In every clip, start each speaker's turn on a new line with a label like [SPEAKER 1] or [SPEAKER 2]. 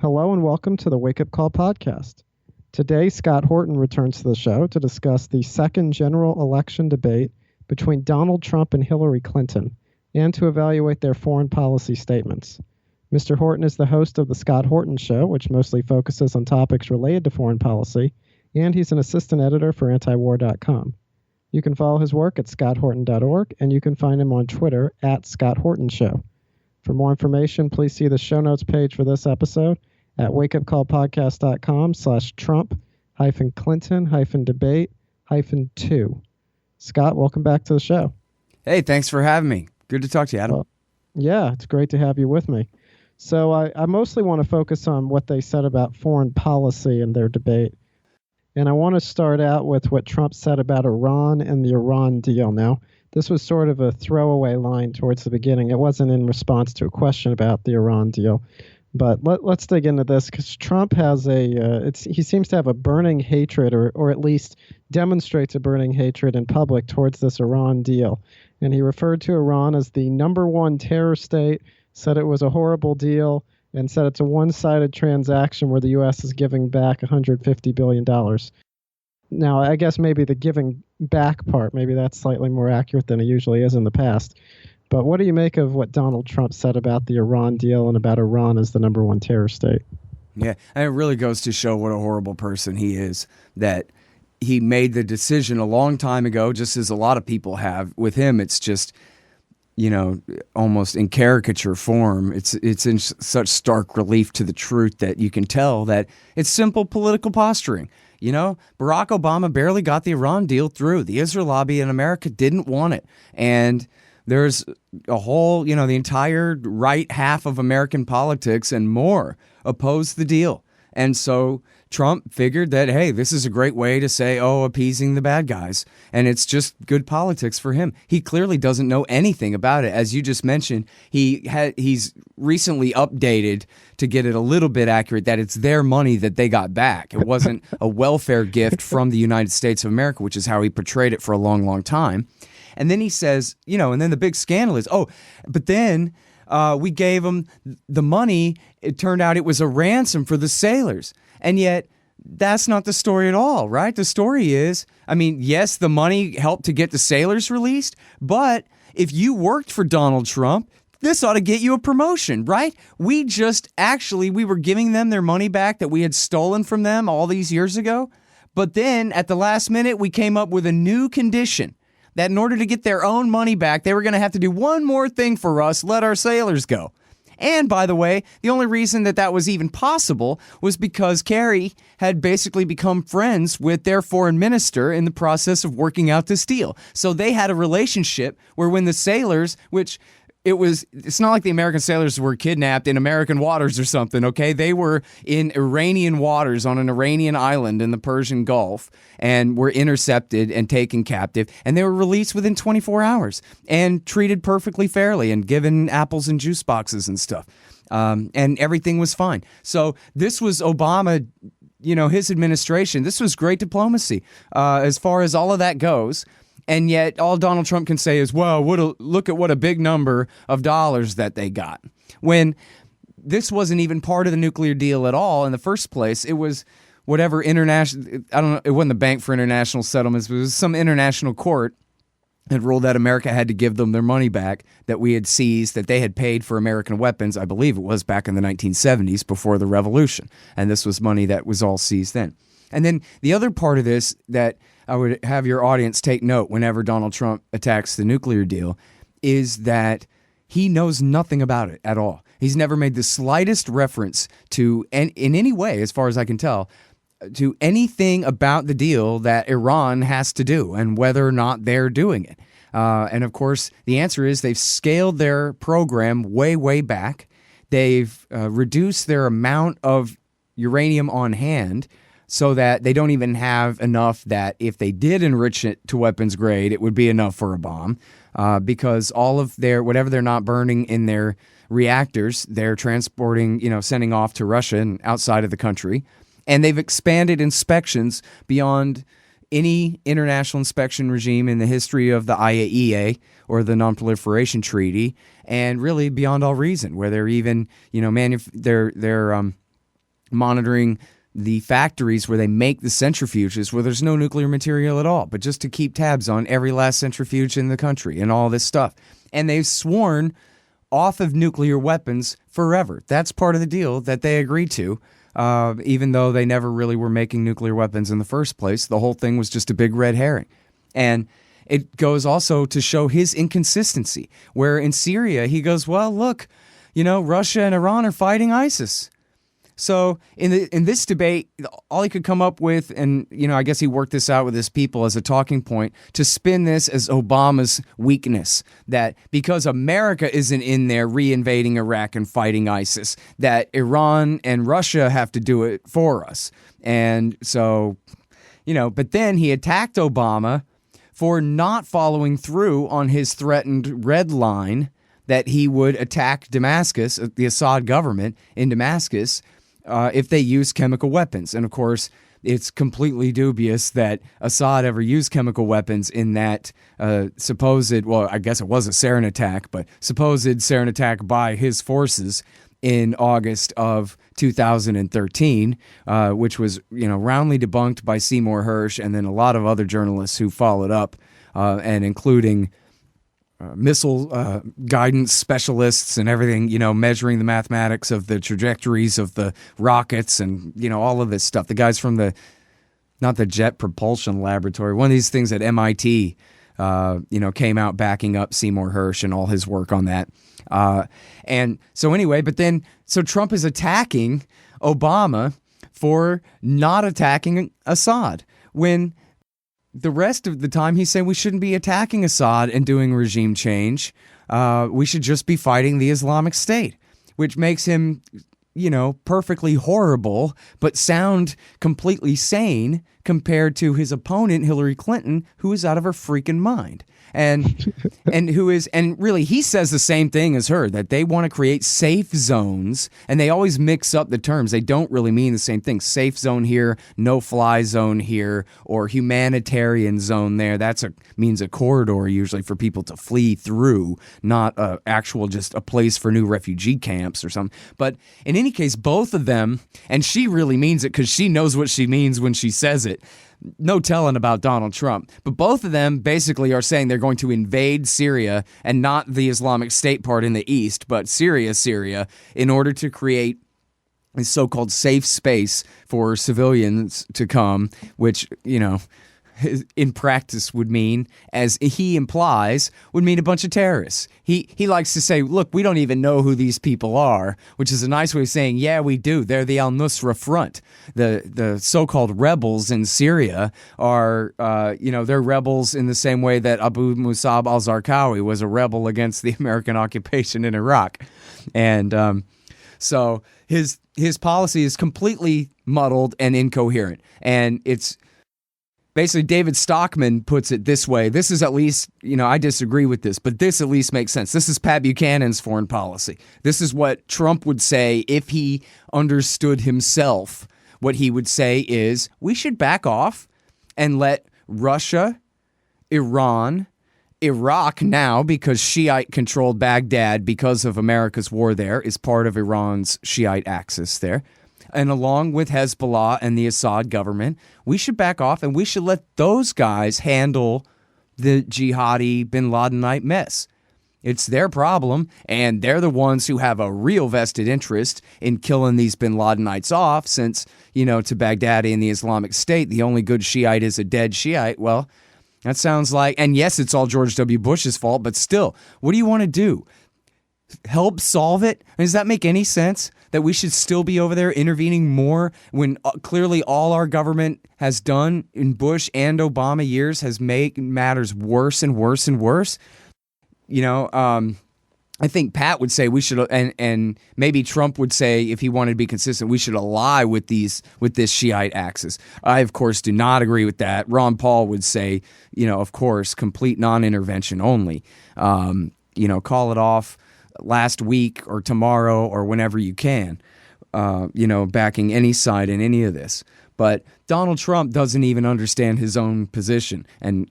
[SPEAKER 1] Hello and welcome to the Wake Up Call podcast. Today, Scott Horton returns to the show to discuss the second general election debate between Donald Trump and Hillary Clinton and to evaluate their foreign policy statements. Mr. Horton is the host of the Scott Horton Show, which mostly focuses on topics related to foreign policy, and he's an assistant editor for antiwar.com. You can follow his work at scotthorton.org, and you can find him on Twitter at Scott Horton Show. For more information, please see the show notes page for this episode at wakeupcallpodcast.com/Trump-Clinton-debate-2. Scott, welcome back to the show.
[SPEAKER 2] Hey, thanks for having me. Good to talk to you, Adam.
[SPEAKER 1] Yeah, it's great to have you with me. So I mostly want to focus on what they said about foreign policy in their debate. And I want to start out with what Trump said about Iran and the Iran deal. Now, this was sort of a throwaway line towards the beginning. It wasn't in response to a question about the Iran deal. But let's dig into this, because Trump has he seems to have a burning hatred, or at least demonstrates a burning hatred in public towards this Iran deal. And he referred to Iran as the number one terror state, said it was a horrible deal, and said it's a one-sided transaction where the U.S. is giving back $150 billion. Now, I guess maybe the giving back part, maybe that's slightly more accurate than it usually is in the past. But what do you make of what Donald Trump said about the Iran deal and about Iran as the number one terror state?
[SPEAKER 2] Yeah, and it really goes to show what a horrible person he is, that he made the decision a long time ago, just as a lot of people have. With him, it's just, almost in caricature form. It's in such stark relief to the truth that you can tell that it's simple political posturing. Barack Obama barely got the Iran deal through. The Israel lobby in America didn't want it. And there's a whole, the entire right half of American politics and more oppose the deal. And so Trump figured that, hey, this is a great way to say, appeasing the bad guys. And it's just good politics for him. He clearly doesn't know anything about it. As you just mentioned, he's recently updated to get it a little bit accurate that it's their money that they got back. It wasn't a welfare gift from the United States of America, which is how he portrayed it for a long, long time. And then he says, and then the big scandal is, but then we gave them the money. It turned out it was a ransom for the sailors. And yet that's not the story at all, right? The story is, yes, the money helped to get the sailors released, but if you worked for Donald Trump, this ought to get you a promotion, right? We were giving them their money back that we had stolen from them all these years ago. But then at the last minute, we came up with a new condition that in order to get their own money back, they were going to have to do one more thing for us, let our sailors go. And by the way, the only reason that was even possible was because Kerry had basically become friends with their foreign minister in the process of working out this deal. So they had a relationship where when the sailors, it's not like the American sailors were kidnapped in American waters or something, okay? They were in Iranian waters on an Iranian island in the Persian Gulf and were intercepted and taken captive, and they were released within 24 hours and treated perfectly fairly and given apples and juice boxes and stuff. And everything was fine. So this was Obama, his administration. This was great diplomacy as far as all of that goes. And yet all Donald Trump can say is, well, look at what a big number of dollars that they got. When this wasn't even part of the nuclear deal at all in the first place. It was whatever international, I don't know, it wasn't the Bank for International Settlements, but it was some international court that ruled that America had to give them their money back that we had seized, that they had paid for American weapons. I believe it was back in the 1970s before the revolution. And this was money that was all seized then. And then the other part of this that I would have your audience take note whenever Donald Trump attacks the nuclear deal is that he knows nothing about it at all. He's never made the slightest reference to, in any way, as far as I can tell, to anything about the deal that Iran has to do and whether or not they're doing it. And of course, the answer is they've scaled their program way, way back. They've reduced their amount of uranium on hand so that they don't even have enough that if they did enrich it to weapons grade, it would be enough for a bomb, because all of whatever they're not burning in their reactors, they're transporting, sending off to Russia and outside of the country. And they've expanded inspections beyond any international inspection regime in the history of the IAEA or the Non-Proliferation Treaty, and really beyond all reason, where they're even, they're monitoring the factories where they make the centrifuges where there's no nuclear material at all, but just to keep tabs on every last centrifuge in the country and all this stuff. And they've sworn off of nuclear weapons forever. That's part of the deal that they agreed to, even though they never really were making nuclear weapons in the first place. The whole thing was just a big red herring. And it goes also to show his inconsistency, where in Syria he goes, well, look, Russia and Iran are fighting ISIS. So in this debate, all he could come up with, and I guess he worked this out with his people as a talking point, to spin this as Obama's weakness, that because America isn't in there reinvading Iraq and fighting ISIS, that Iran and Russia have to do it for us. And so, but then he attacked Obama for not following through on his threatened red line that he would attack Damascus, the Assad government in Damascus, if they use chemical weapons. And of course, it's completely dubious that Assad ever used chemical weapons in that supposed, well, I guess it was a sarin attack, but supposed sarin attack by his forces in August of 2013, which was, roundly debunked by Seymour Hersh and then a lot of other journalists who followed up, and including missile guidance specialists and everything, measuring the mathematics of the trajectories of the rockets and, all of this stuff. The guys from not the Jet Propulsion Laboratory, one of these things at MIT, came out backing up Seymour Hersh and all his work on that. And so anyway, so Trump is attacking Obama for not attacking Assad when the rest of the time he's saying we shouldn't be attacking Assad and doing regime change. We should just be fighting the Islamic State, which makes him, perfectly horrible, but sound completely sane compared to his opponent, Hillary Clinton, who is out of her freaking mind. And really he says the same thing as her, that they want to create safe zones, and they always mix up the terms. They don't really mean the same thing. Safe zone here, no fly zone here, or humanitarian zone there. Means a corridor usually for people to flee through, not just a place for new refugee camps or something. But in any case, both of them, and she really means it because she knows what she means when she says it. No telling about Donald Trump. But both of them basically are saying they're going to invade Syria, and not the Islamic State part in the east, but Syria, in order to create a so-called safe space for civilians to come, which, in practice would mean, as he implies, would mean a bunch of terrorists. He likes to say, look, we don't even know who these people are, which is a nice way of saying, yeah, we do. They're the al-Nusra Front. The so-called rebels in Syria are, they're rebels in the same way that Abu Musab al-Zarqawi was a rebel against the American occupation in Iraq. And so his policy is completely muddled and incoherent. And it's basically, David Stockman puts it this way. This is at least, I disagree with this, but this at least makes sense. This is Pat Buchanan's foreign policy. This is what Trump would say if he understood himself. What he would say is, we should back off and let Russia, Iran, Iraq now, because Shiite-controlled Baghdad, because of America's war there, is part of Iran's Shiite axis there. And along with Hezbollah and the Assad government, we should back off and we should let those guys handle the jihadi bin Ladenite mess. It's their problem, and they're the ones who have a real vested interest in killing these bin Ladenites off, since, to Baghdadi and the Islamic State, the only good Shiite is a dead Shiite. Well, that sounds like, and yes, it's all George W. Bush's fault, but still, what do you want to do? Help solve it? Does that make any sense? That we should still be over there intervening more when clearly all our government has done in Bush and Obama years has made matters worse and worse and worse? I think Pat would say we should, and maybe Trump would say, if he wanted to be consistent, we should ally with this Shiite axis. I, of course, do not agree with that. Ron Paul would say, of course, complete non-intervention only. Call it off last week or tomorrow or whenever you can, backing any side in any of this. But Donald Trump doesn't even understand his own position and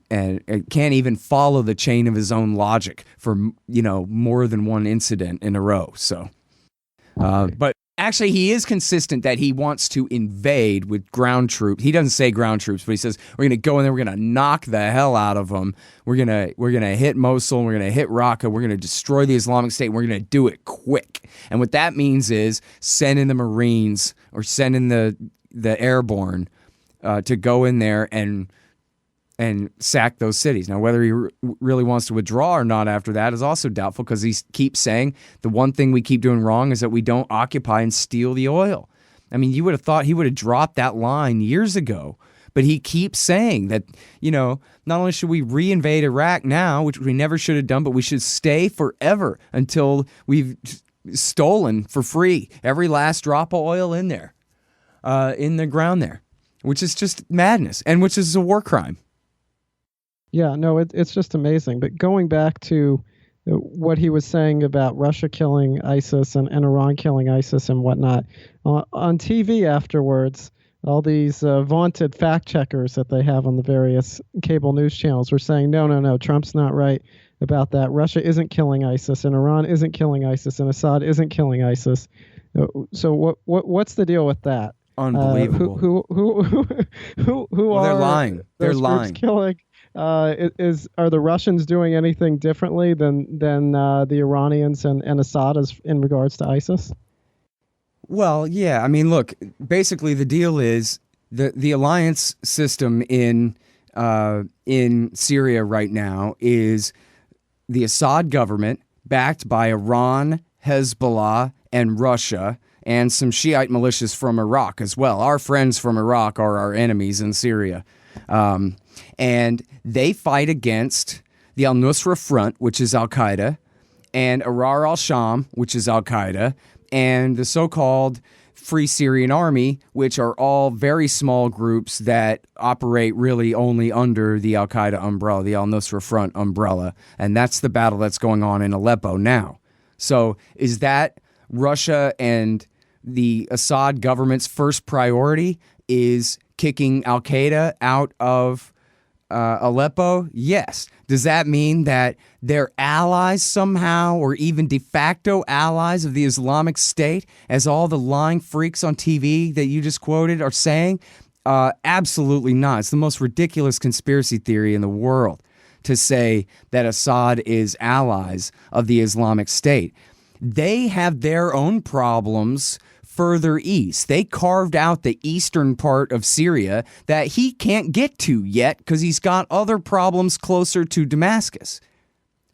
[SPEAKER 2] can't even follow the chain of his own logic for, more than one incident in a row. So, but Actually, he is consistent that he wants to invade with ground troops. He doesn't say ground troops, but he says we're going to go in there, we're going to knock the hell out of them. We're going to hit Mosul, we're going to hit Raqqa, we're going to destroy the Islamic State, and we're going to do it quick. And what that means is send in the Marines or send in the airborne to go in there and sack those cities. Now, whether he really wants to withdraw or not after that is also doubtful, because he keeps saying the one thing we keep doing wrong is that we don't occupy and steal the oil. I mean, you would have thought he would have dropped that line years ago, but he keeps saying that, not only should we reinvade Iraq now, which we never should have done, but we should stay forever until we've stolen for free every last drop of oil in there, in the ground there, which is just madness, and which is a war crime.
[SPEAKER 1] Yeah, no, it's just amazing. But going back to what he was saying about Russia killing ISIS and Iran killing ISIS and whatnot, on TV afterwards, all these vaunted fact checkers that they have on the various cable news channels were saying, no, Trump's not right about that. Russia isn't killing ISIS, and Iran isn't killing ISIS, and Assad isn't killing ISIS. So what's the deal with that?
[SPEAKER 2] Unbelievable.
[SPEAKER 1] Who are
[SPEAKER 2] they're lying? They're lying.
[SPEAKER 1] Killing? Are the Russians doing anything differently than the Iranians and Assad in regards to ISIS?
[SPEAKER 2] Well, yeah. I mean, look. Basically, the deal is the alliance system in Syria right now is the Assad government, backed by Iran, Hezbollah, and Russia, and some Shiite militias from Iraq as well. Our friends from Iraq are our enemies in Syria. And they fight against the Al-Nusra Front, which is Al-Qaeda, and Ahrar al-Sham, which is Al-Qaeda, and the so-called Free Syrian Army, which are all very small groups that operate really only under the Al-Qaeda umbrella, the Al-Nusra Front umbrella. And that's the battle that's going on in Aleppo now. So is that Russia and the Assad government's first priority is kicking Al-Qaeda out of Aleppo? Yes. Does that mean that they're allies somehow, or even de facto allies of the Islamic State, as all the lying freaks on TV that you just quoted are saying? Absolutely not. It's the most ridiculous conspiracy theory in the world to say that Assad is allies of the Islamic State. They have their own problems further east. They carved out the eastern part of Syria that he can't get to yet because he's got other problems closer to Damascus.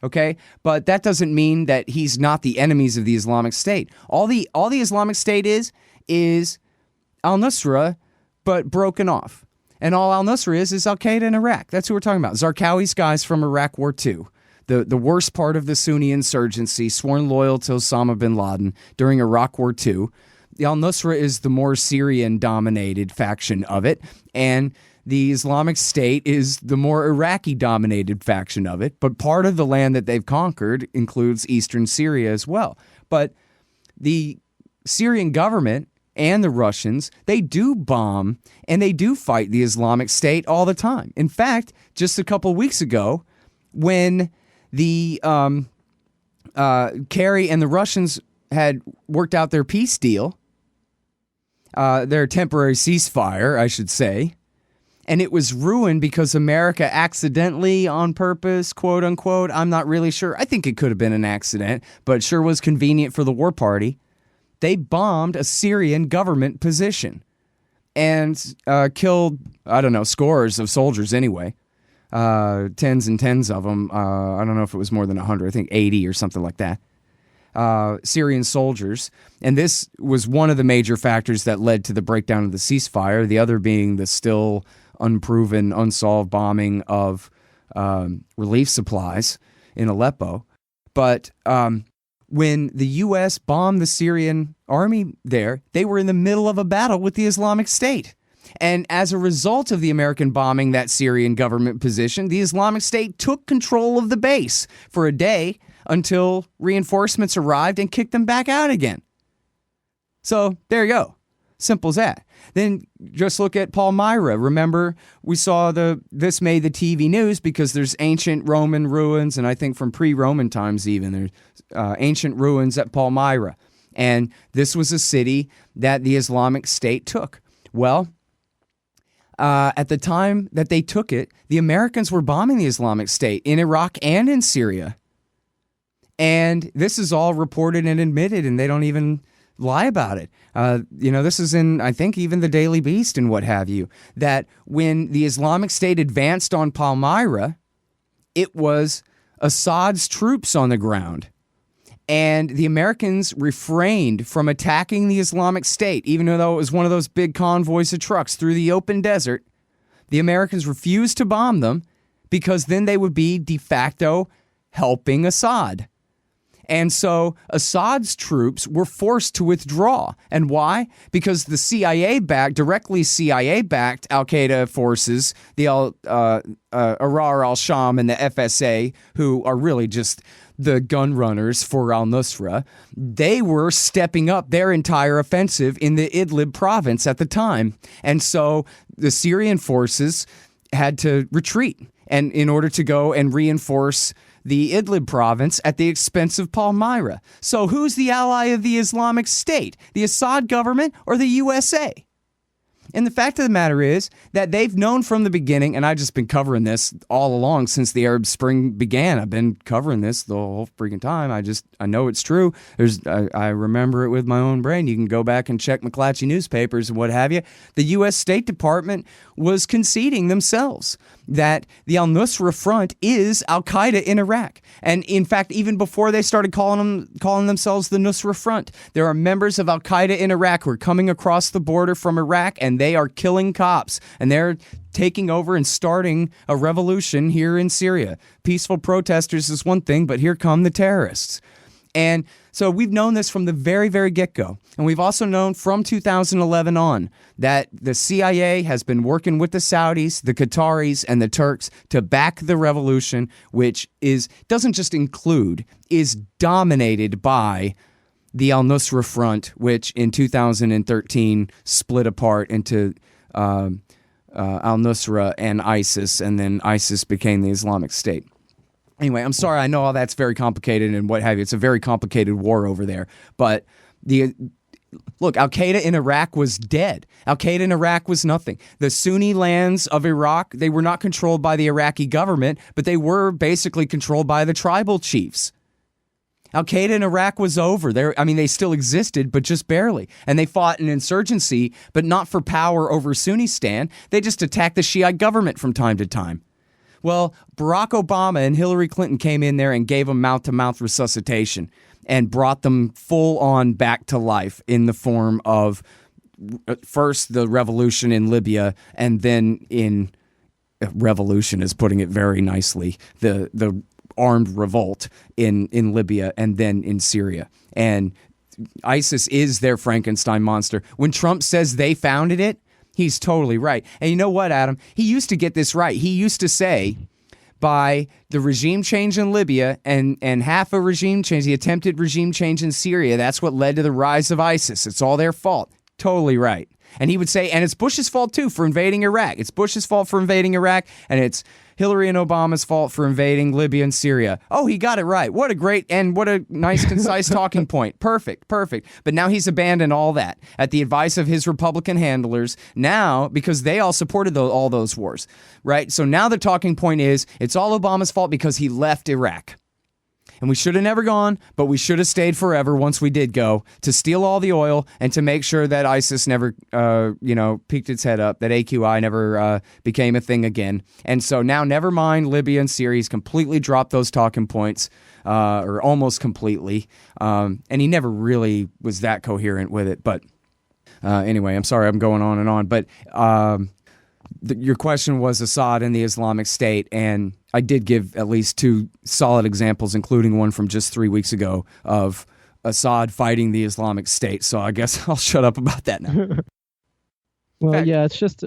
[SPEAKER 2] Okay? But that doesn't mean that he's not the enemies of the Islamic State. All the Islamic State is al-Nusra, but broken off. And all al-Nusra is Al-Qaeda in Iraq. That's who we're talking about. Zarqawi's guys from Iraq War II. The worst part of the Sunni insurgency, sworn loyal to Osama bin Laden during Iraq War II. The Al-Nusra is the more Syrian-dominated faction of it, and the Islamic State is the more Iraqi-dominated faction of it. But part of the land that they've conquered includes eastern Syria as well. But the Syrian government and the Russians, they do bomb and they do fight the Islamic State all the time. In fact, just a couple weeks ago, when the Kerry and the Russians had worked out their peace deal, their temporary ceasefire, I should say, and it was ruined because America accidentally, on purpose, quote unquote, I'm not really sure. I think it could have been an accident, but it sure was convenient for the war party. They bombed a Syrian government position and killed, I don't know, scores of soldiers anyway. Tens and tens of them. I don't know if it was more than 100. I think 80 or something like that. Syrian soldiers. And this was one of the major factors that led to the breakdown of the ceasefire, the other being the still unproven, unsolved bombing of relief supplies in Aleppo. But when the U.S. bombed the Syrian army there, they were in the middle of a battle with the Islamic State. And as a result of the American bombing that Syrian government position, the Islamic State took control of the base for a day until reinforcements arrived and kicked them back out again. So there you go. Simple as that. Then just look at Palmyra. Remember, we saw this made the TV news because there's ancient Roman ruins, and I think from pre-Roman times even, there's ancient ruins at Palmyra. And this was a city that the Islamic State took. Well, at the time that they took it, the Americans were bombing the Islamic State in Iraq and in Syria. And this is all reported and admitted, and they don't even lie about it. This is in, I think, even the Daily Beast and what have you, that when the Islamic State advanced on Palmyra, it was Assad's troops on the ground. And the Americans refrained from attacking the Islamic State, even though it was one of those big convoys of trucks through the open desert. The Americans refused to bomb them because then they would be de facto helping Assad. And so Assad's troops were forced to withdraw. And why? Because the directly CIA-backed Al-Qaeda forces, the Ahrar al-Sham and the FSA, who are really just the gun runners for al-Nusra, they were stepping up their entire offensive in the Idlib province at the time. And so the Syrian forces had to retreat and in order to go and reinforce the Idlib province at the expense of Palmyra. So who's the ally of the Islamic State? The Assad government or the USA? And the fact of the matter is that they've known from the beginning, and I've just been covering this all along since the Arab Spring began. I've been covering this the whole freaking time. I know it's true. I remember it with my own brain. You can go back and check McClatchy newspapers and what have you. The U.S. State Department was conceding themselves that the al-Nusra Front is Al-Qaeda in Iraq. And in fact, even before they started calling themselves the Nusra Front, there are members of Al-Qaeda in Iraq who are coming across the border from Iraq, and they are killing cops, and they're taking over and starting a revolution here in Syria. Peaceful protesters is one thing, but here come the terrorists. And so we've known this from the very, very get-go. And we've also known from 2011 on that the CIA has been working with the Saudis, the Qataris, and the Turks to back the revolution, which doesn't just include, is dominated by the al-Nusra Front, which in 2013 split apart into al-Nusra and ISIS, and then ISIS became the Islamic State. Anyway, I'm sorry. I know all that's very complicated and what have you. It's a very complicated war over there. But look, Al-Qaeda in Iraq was dead. Al-Qaeda in Iraq was nothing. The Sunni lands of Iraq, they were not controlled by the Iraqi government, but they were basically controlled by the tribal chiefs. Al-Qaeda in Iraq was over. They still existed, but just barely. And they fought an insurgency, but not for power over Sunnistan. They just attacked the Shiite government from time to time. Well, Barack Obama and Hillary Clinton came in there and gave them mouth-to-mouth resuscitation and brought them full-on back to life in the form of first the revolution in Libya, and then revolution is putting it very nicely, the armed revolt in Libya, and then in Syria. And ISIS is their Frankenstein monster. When Trump says they founded it, he's totally right. And you know what, Adam? He used to get this right. He used to say by the regime change in Libya and half a regime change, the attempted regime change in Syria, that's what led to the rise of ISIS. It's all their fault. Totally right. And he would say, and it's Bush's fault too for invading Iraq. It's Bush's fault for invading Iraq, and it's Hillary and Obama's fault for invading Libya and Syria. Oh, he got it right. What a great and what a nice, concise talking point. Perfect. But now he's abandoned all that at the advice of his Republican handlers now, because they all supported all those wars, right? So now the talking point is it's all Obama's fault because he left Iraq. And we should have never gone, but we should have stayed forever once we did go, to steal all the oil and to make sure that ISIS never, peeked its head up, that AQI never became a thing again. And so now, never mind Libya and Syria. He's completely dropped those talking points, or almost completely. And he never really was that coherent with it. But anyway, I'm sorry I'm going on and on. But your question was Assad and the Islamic State, and I did give at least two solid examples, including one from just 3 weeks ago of Assad fighting the Islamic State. So I guess I'll shut up about that now.
[SPEAKER 1] Well, yeah, it's just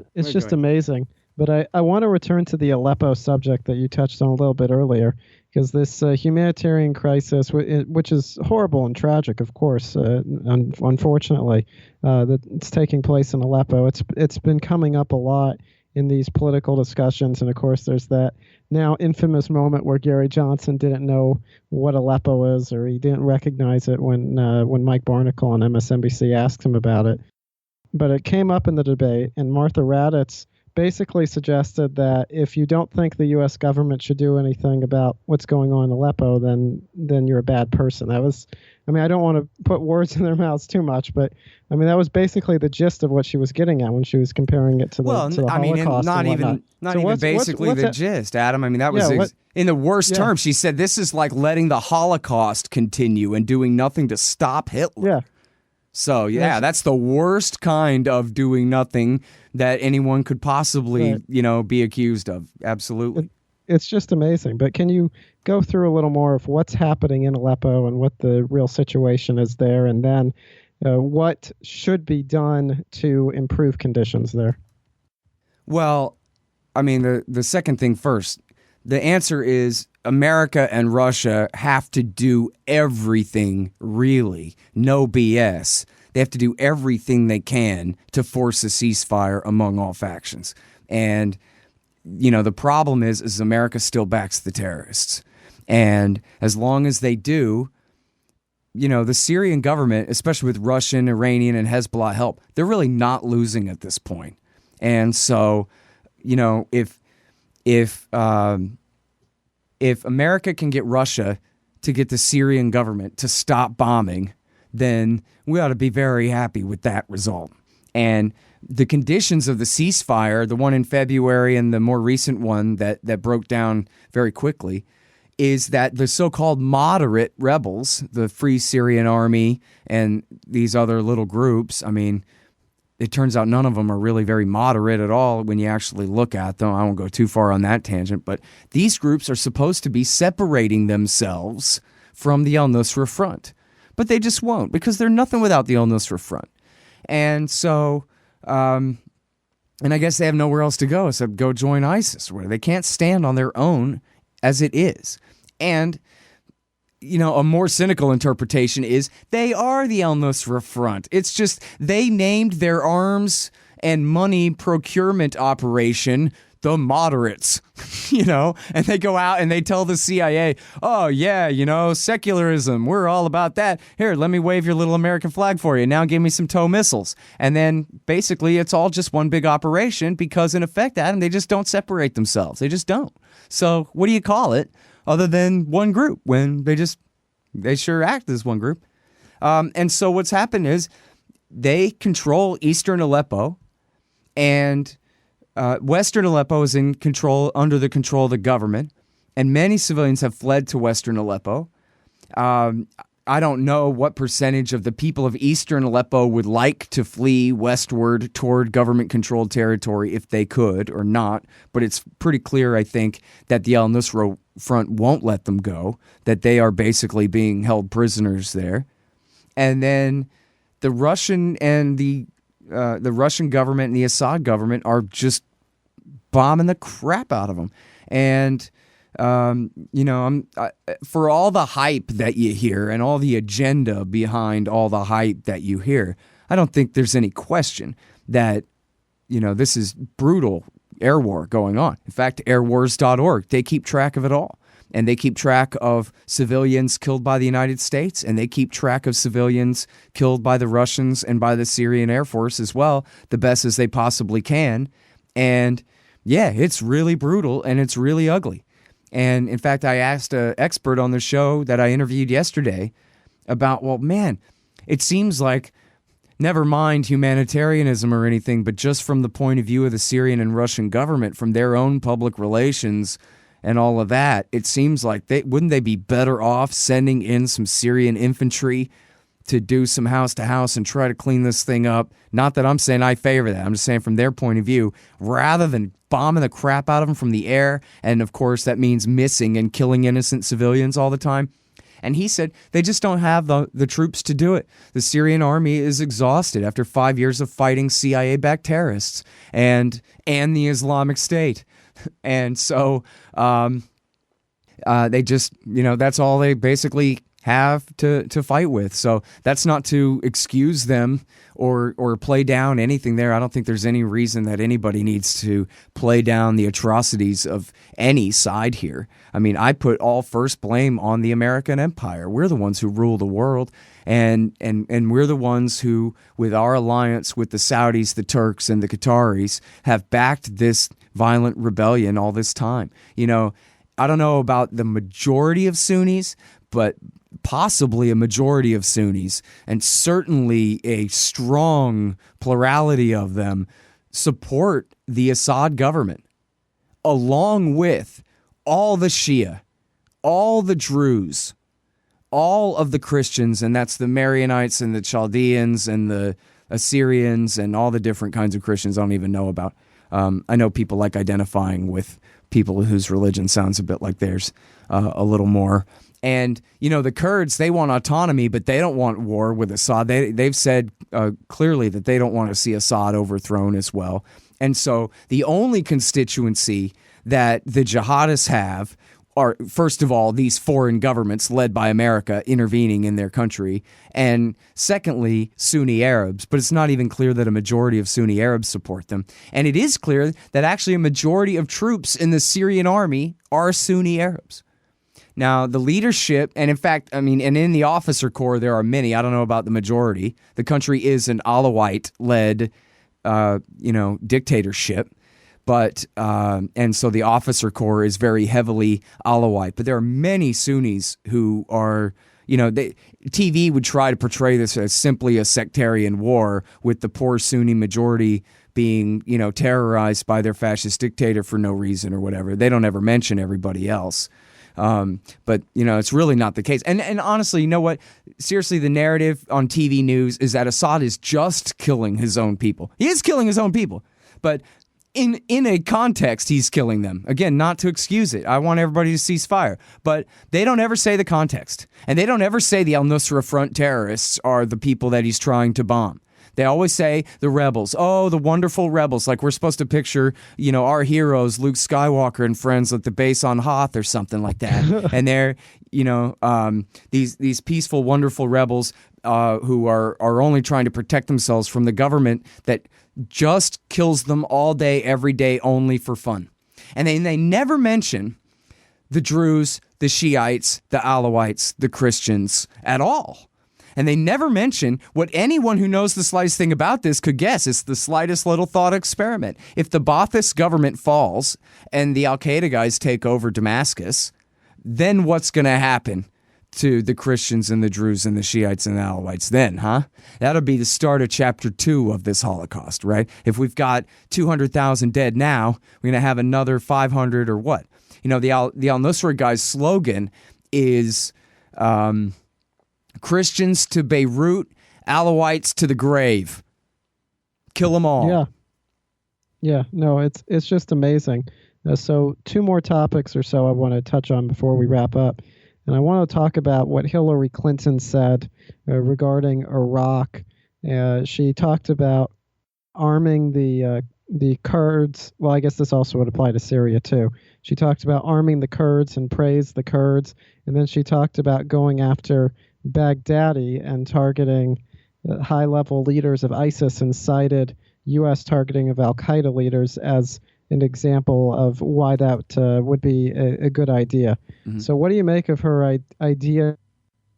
[SPEAKER 1] amazing. But I want to return to the Aleppo subject that you touched on a little bit earlier, because this humanitarian crisis, which is horrible and tragic, of course, unfortunately, that it's taking place in Aleppo. It's been coming up a lot in these political discussions. And of course, there's that now infamous moment where Gary Johnson didn't know what Aleppo is, or he didn't recognize it when Mike Barnicle on MSNBC asked him about it. But it came up in the debate, and Martha Raddatz basically suggested that if you don't think the U.S. government should do anything about what's going on in Aleppo, then you're a bad person. That was, I mean, I don't want to put words in their mouths too much, but I mean that was basically the gist of what she was getting at when she was comparing it to the Holocaust.
[SPEAKER 2] I mean, not even basically the gist, Adam. I mean, that was in the worst terms. She said this is like letting the Holocaust continue and doing nothing to stop Hitler.
[SPEAKER 1] Yeah.
[SPEAKER 2] So, that's the worst kind of doing nothing that anyone could possibly, be accused of. Absolutely.
[SPEAKER 1] It's just amazing. But can you go through a little more of what's happening in Aleppo and what the real situation is there, and then what should be done to improve conditions there?
[SPEAKER 2] Well, I mean, the second thing first. The answer is America and Russia have to do everything, really. No BS. They have to do everything they can to force a ceasefire among all factions. And, the problem is America still backs the terrorists. And as long as they do, the Syrian government, especially with Russian, Iranian, and Hezbollah help, they're really not losing at this point. And so, if America can get Russia to get the Syrian government to stop bombing, then we ought to be very happy with that result. And the conditions of the ceasefire, the one in February and the more recent one that broke down very quickly, is that the so-called moderate rebels, the Free Syrian Army and these other little groups, I mean, it turns out none of them are really very moderate at all when you actually look at them. I won't go too far on that tangent, but these groups are supposed to be separating themselves from the al-Nusra Front. But they just won't, because they're nothing without the al-Nusra Front. And so, and I guess they have nowhere else to go except go join ISIS, where they can't stand on their own as it is. And a more cynical interpretation is they are the al-Nusra Front. It's just they named their arms and money procurement operation the moderates, and they go out and they tell the CIA, oh, yeah, secularism, we're all about that. Here, let me wave your little American flag for you. Now give me some TOW missiles. And then basically it's all just one big operation because in effect, Adam, they just don't separate themselves. They just don't. So what do you call it other than one group when they sure act as one group? And so what's happened is they control eastern Aleppo, and Western Aleppo is under the control of the government, and many civilians have fled to Western Aleppo. I don't know what percentage of the people of Eastern Aleppo would like to flee westward toward government-controlled territory if they could or not, but it's pretty clear, I think, that the al-Nusra Front won't let them go, that they are basically being held prisoners there. And then the Russian and the Russian government and the Assad government are just bombing the crap out of them. And for all the hype that you hear and all the agenda behind all the hype that you hear, I don't think there's any question that, this is brutal air war going on. In fact, airwars.org, they keep track of it all. And they keep track of civilians killed by the United States, and they keep track of civilians killed by the Russians and by the Syrian Air Force as well, the best as they possibly can. And yeah, it's really brutal and it's really ugly. And in fact, I asked an expert on the show that I interviewed yesterday about, well, man, it seems like, never mind humanitarianism or anything, but just from the point of view of the Syrian and Russian government, from their own public relations and all of that, it seems like wouldn't they be better off sending in some Syrian infantry to do some house to house and try to clean this thing up? Not that I'm saying I favor that. I'm just saying from their point of view, rather than bombing the crap out of them from the air. And of course, that means missing and killing innocent civilians all the time. And he said they just don't have the troops to do it. The Syrian army is exhausted after 5 years of fighting CIA-backed terrorists and the Islamic State. And so they just, that's all they basically have to fight with. So that's not to excuse them or play down anything there. I don't think there's any reason that anybody needs to play down the atrocities of any side here. I mean, I put all first blame on the American empire. We're the ones who rule the world, and we're the ones who, with our alliance with the Saudis, the Turks, and the Qataris, have backed this violent rebellion all this time. You know, I don't know about the majority of Sunnis, but possibly a majority of Sunnis, and certainly a strong plurality of them, support the Assad government, along with all the Shia, all the Druze, all of the Christians, and that's the Marianites and the Chaldeans and the Assyrians and all the different kinds of Christians I don't even know about. I know people like identifying with people whose religion sounds a bit like theirs a little more. And, you know, the Kurds, they want autonomy, but they don't want war with Assad. They've said clearly that they don't want to see Assad overthrown as well. And so the only constituency that the jihadists have are, first of all, these foreign governments led by America intervening in their country, and secondly, Sunni Arabs. But it's not even clear that a majority of Sunni Arabs support them. And it is clear that actually a majority of troops in the Syrian army are Sunni Arabs. Now, the leadership, and in fact, I mean, and in the officer corps, there are many. I don't know about the majority. The country is an Alawite-led, dictatorship. But, and so the officer corps is very heavily Alawite. But there are many Sunnis who are, TV would try to portray this as simply a sectarian war, with the poor Sunni majority being, terrorized by their fascist dictator for no reason or whatever. They don't ever mention everybody else. But, it's really not the case. And honestly, you know what? Seriously, the narrative on TV news is that Assad is just killing his own people. He is killing his own people. But in a context, he's killing them. Again, not to excuse it. I want everybody to cease fire. But they don't ever say the context. And they don't ever say the Al-Nusra Front terrorists are the people that he's trying to bomb. They always say the rebels. Oh, the wonderful rebels. Like we're supposed to picture, our heroes, Luke Skywalker and friends at the base on Hoth or something like that. And they're, these peaceful, wonderful rebels who are only trying to protect themselves from the government that just kills them all day, every day, only for fun. And they never mention the Druze, the Shiites, the Alawites, the Christians at all. And they never mention what anyone who knows the slightest thing about this could guess. It's the slightest little thought experiment. If the Ba'athist government falls and the Al-Qaeda guys take over Damascus, then what's going to happen to the Christians and the Druze and the Shiites and the Alawites then, huh? That'll be the start of chapter 2 of this Holocaust, right? If we've got 200,000 dead now, we're going to have another 500 or what? The Al-Nusra guy's slogan is Christians to Beirut, Alawites to the grave. Kill them all. Yeah. No, it's just amazing. So 2 more topics or so I want to touch on before we wrap up. And I want to talk about what Hillary Clinton said regarding Iraq. She talked about arming the Kurds. Well, I guess this also would apply to Syria too. She talked about arming the Kurds and praised the Kurds. And then she talked about going after Baghdadi and targeting high-level leaders of ISIS, and cited U.S. targeting of Al-Qaeda leaders as an example of why that would be a good idea. Mm-hmm. So what do you make of her idea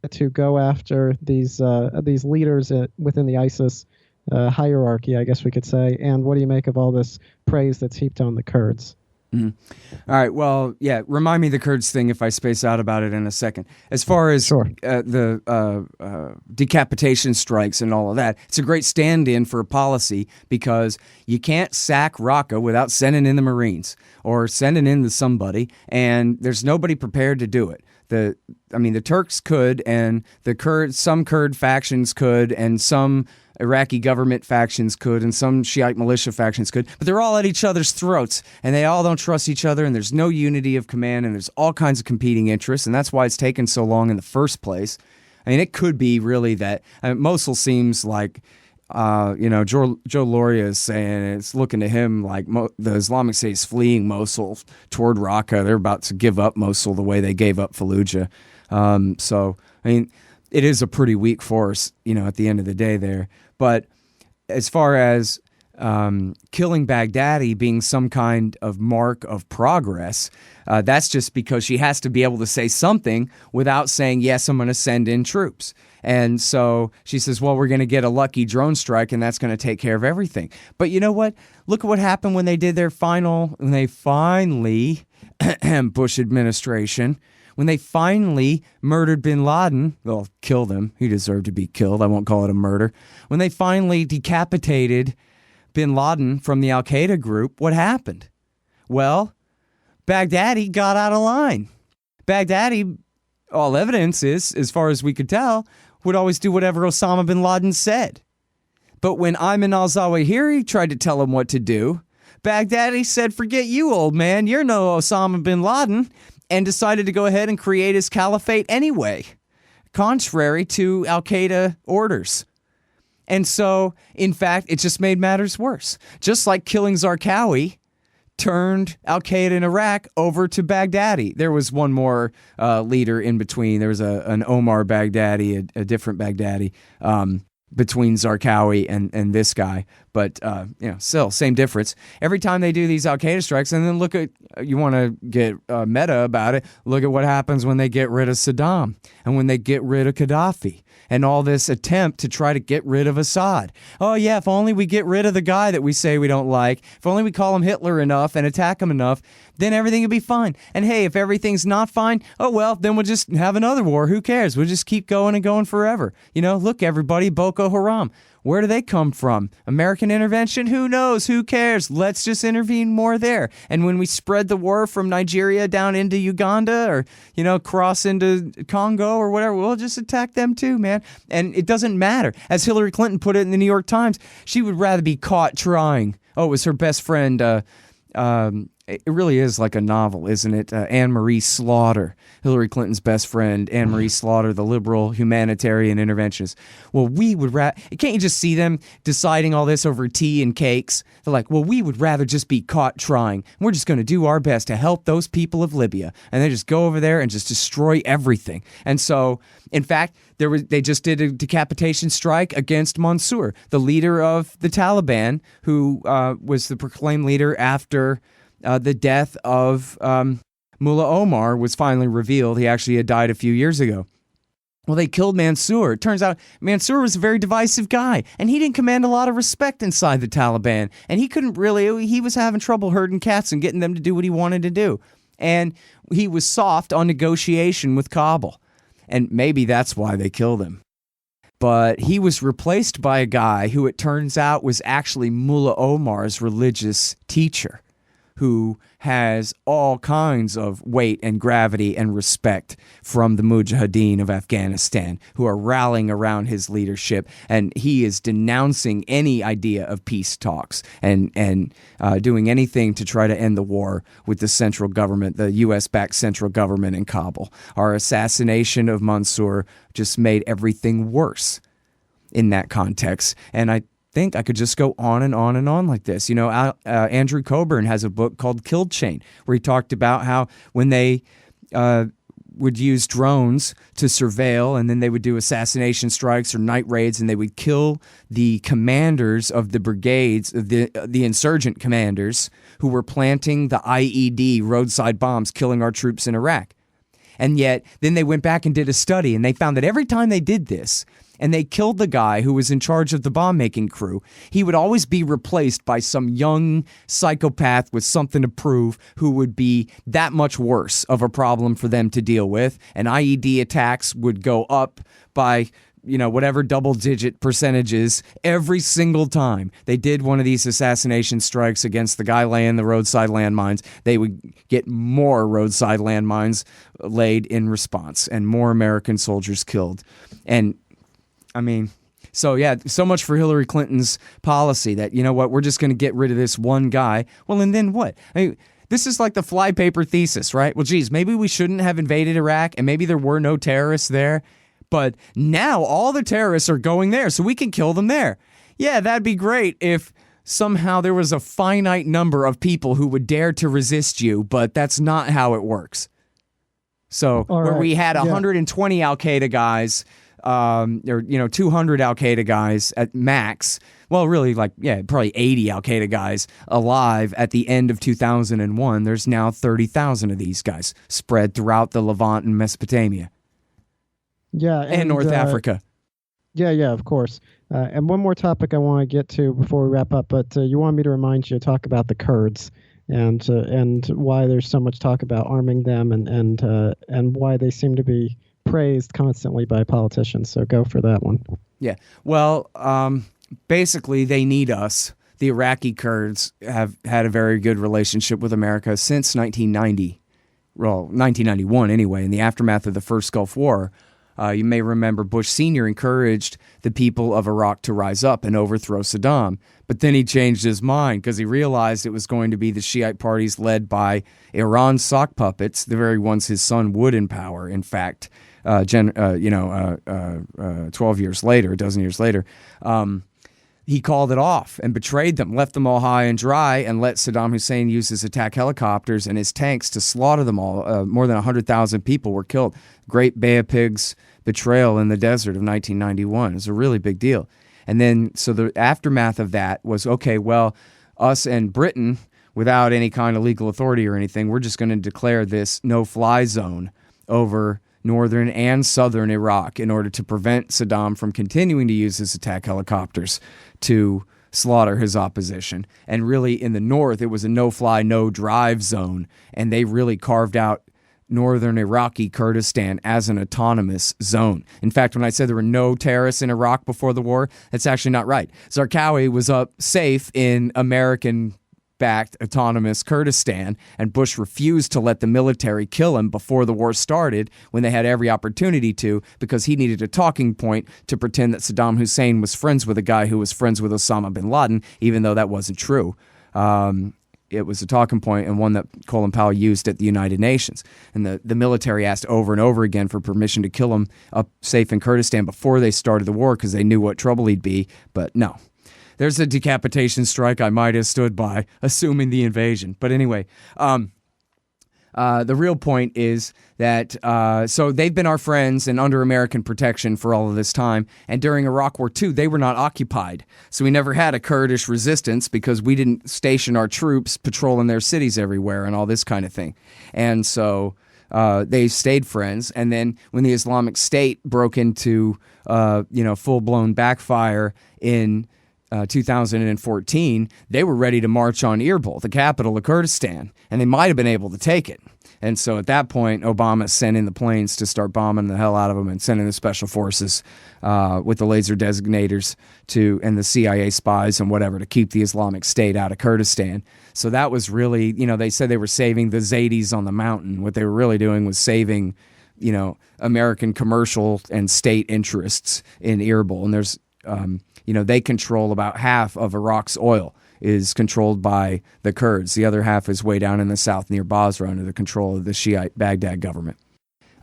[SPEAKER 2] to go after these leaders within the ISIS hierarchy, I guess we could say, and what do you make of all this praise that's heaped on the Kurds? Mm-hmm. All right. Well, yeah. Remind me the Kurds thing if I space out about it in a second. As far as the decapitation strikes and all of that, it's a great stand-in for a policy, because you can't sack Raqqa without sending in the Marines or sending in somebody, and there's nobody prepared to do it. The Turks could, and some Kurd factions could, and some Iraqi government factions could, and some Shiite militia factions could, but they're all at each other's throats, and they all don't trust each other, and there's no unity of command, and there's all kinds of competing interests, and that's why it's taken so long in the first place. I mean, it could be really that Mosul seems like, Joe Loria is saying it's looking to him like the Islamic State is fleeing Mosul toward Raqqa. They're about to give up Mosul the way they gave up Fallujah. I mean, it is a pretty weak force, at the end of the day there. But as far as killing Baghdadi being some kind of mark of progress, that's just because she has to be able to say something without saying, yes, I'm going to send in troops. And so she says, well, we're going to get a lucky drone strike and that's going to take care of everything. But you know what? Look at what happened when they did when they finally, Bush administration, when they finally murdered bin Laden, well, killed him. He deserved to be killed. I won't call it a murder. When they finally decapitated bin Laden from the Al-Qaeda group, what happened? Well, Baghdadi got out of line. Baghdadi, all evidence is, as far as we could tell, would always do whatever Osama bin Laden said. But when Ayman al-Zawahiri tried to tell him what to do, Baghdadi said, forget you, old man, you're no Osama bin Laden, and decided to go ahead and create his caliphate anyway, contrary to Al-Qaeda orders. And so, in fact, it just made matters worse. Just like killing Zarqawi turned Al-Qaeda in Iraq over to Baghdadi. There was one more leader in between. There was an Omar Baghdadi, a different Baghdadi, between Zarqawi and this guy. But, still, same difference. Every time they do these Al-Qaeda strikes, and then look at, you want to get meta about it, look at what happens when they get rid of Saddam and when they get rid of Gaddafi. And all this attempt to try to get rid of Assad. Oh, yeah, if only we get rid of the guy that we say we don't like, if only we call him Hitler enough and attack him enough, then everything will be fine. And hey, if everything's not fine, oh, well, then we'll just have another war. Who cares? We'll just keep going and going forever. Look, everybody, Boko Haram. Where do they come from? American intervention? Who knows? Who cares? Let's just intervene more there. And when we spread the war from Nigeria down into Uganda or, cross into Congo or whatever, we'll just attack them too, man. And it doesn't matter. As Hillary Clinton put it in the New York Times, she would rather be caught trying. Oh, it was her best friend, it really is like a novel, isn't it? Anne-Marie Slaughter, Hillary Clinton's best friend, Anne-Marie Slaughter, the liberal humanitarian interventionist. Well, can't you just see them deciding all this over tea and cakes? They're like, well, we would rather just be caught trying. We're just going to do our best to help those people of Libya. And they just go over there and just destroy everything. And so, in fact, they just did a decapitation strike against Mansour, the leader of the Taliban, who was the proclaimed leader after the death of Mullah Omar was finally revealed. He actually had died a few years ago. Well, they killed Mansour. It turns out Mansour was a very divisive guy, and he didn't command a lot of respect inside the Taliban. And he was having trouble herding cats and getting them to do what he wanted to do. And he was soft on negotiation with Kabul. And maybe that's why they killed him. But he was replaced by a guy who it turns out was actually Mullah Omar's religious teacher, who has all kinds of weight and gravity and respect from the Mujahideen of Afghanistan, who are rallying around his leadership. And he is denouncing any idea of peace talks and doing anything to try to end the war with the central government, the U.S.-backed central government in Kabul. Our assassination of Mansour just made everything worse in that context. And I think I could just go on and on and on like this. Andrew Coburn has a book called Kill Chain, where he talked about how when they would use drones to surveil, and then they would do assassination strikes or night raids, and they would kill the commanders of the brigades, the insurgent commanders who were planting the IED roadside bombs, killing our troops in Iraq. And yet, then they went back and did a study, and they found that every time they did this, and they killed the guy who was in charge of the bomb-making crew, he would always be replaced by some young psychopath with something to prove who would be that much worse of a problem for them to deal with. And IED attacks would go up by, whatever double-digit percentages every single time they did one of these assassination strikes against the guy laying the roadside landmines. They would get more roadside landmines laid in response and more American soldiers killed. And so much for Hillary Clinton's policy that, we're just going to get rid of this one guy. Well, and then what? This is like the flypaper thesis, right? Well, geez, maybe we shouldn't have invaded Iraq, and maybe there were no terrorists there. But now all the terrorists are going there, so we can kill them there. Yeah, that'd be great if somehow there was a finite number of people who would dare to resist you, but that's not how it works. So where
[SPEAKER 1] right.
[SPEAKER 2] we had
[SPEAKER 1] Yeah.
[SPEAKER 2] 120 Al-Qaeda guys, or 200 Al-Qaeda guys at max. Well, really, probably 80 Al-Qaeda guys alive at the end of 2001. There's now 30,000 of these guys spread throughout the Levant and Mesopotamia.
[SPEAKER 1] Yeah,
[SPEAKER 2] and North Africa.
[SPEAKER 1] Yeah, of course. And one more topic I want to get to before we wrap up, but you want me to remind you to talk about the Kurds and why there's so much talk about arming them and why they seem to be praised constantly by politicians. So go for that one.
[SPEAKER 2] Yeah. Well, basically, they need us. The Iraqi Kurds have had a very good relationship with America since 1990. Well, 1991 anyway, in the aftermath of the first Gulf War. You may remember Bush Sr. encouraged the people of Iraq to rise up and overthrow Saddam. But then he changed his mind because he realized it was going to be the Shiite parties led by Iran's sock puppets, the very ones his son would empower, in fact, 12 years later, a dozen years later. He called it off and betrayed them, left them all high and dry, and let Saddam Hussein use his attack helicopters and his tanks to slaughter them all. More than 100,000 people were killed. Great Bay of Pigs betrayal in the desert of 1991. It was a really big deal. And then, so the aftermath of that was, okay, well, us and Britain, without any kind of legal authority or anything, we're just going to declare this no-fly zone over northern and southern Iraq in order to prevent Saddam from continuing to use his attack helicopters to slaughter his opposition. And really, in the north, it was a no-fly, no-drive zone, and they really carved out northern Iraqi Kurdistan as an autonomous zone. In fact, when I said there were no terrorists in Iraq before the war, that's actually not right. Zarqawi was up safe in American-backed autonomous Kurdistan, and Bush refused to let the military kill him before the war started when they had every opportunity to, because he needed a talking point to pretend that Saddam Hussein was friends with a guy who was friends with Osama bin Laden, even though that wasn't true. It was a talking point and one that Colin Powell used at the United Nations. And the military asked over and over again for permission to kill him up safe in Kurdistan before they started the war because they knew what trouble he'd be. But no. There's a decapitation strike I might have stood by, assuming the invasion. But anyway, the real point is that so they've been our friends and under American protection for all of this time. And during Iraq War II, they were not occupied. So we never had a Kurdish resistance because we didn't station our troops patrolling their cities everywhere and all this kind of thing. And so they stayed friends. And then when the Islamic State broke into full-blown backfire in 2014, they were ready to march on Erbil, the capital of Kurdistan, and they might have been able to take it. And so at that point, Obama sent in the planes to start bombing the hell out of them and sending the special forces with the laser designators and the CIA spies and whatever to keep the Islamic State out of Kurdistan. So that was really, they said they were saving the Zaydis on the mountain. What they were really doing was saving, American commercial and state interests in Erbil. And there's they control about half of Iraq's oil is controlled by the Kurds. The other half is way down in the south near Basra under the control of the Shiite Baghdad government.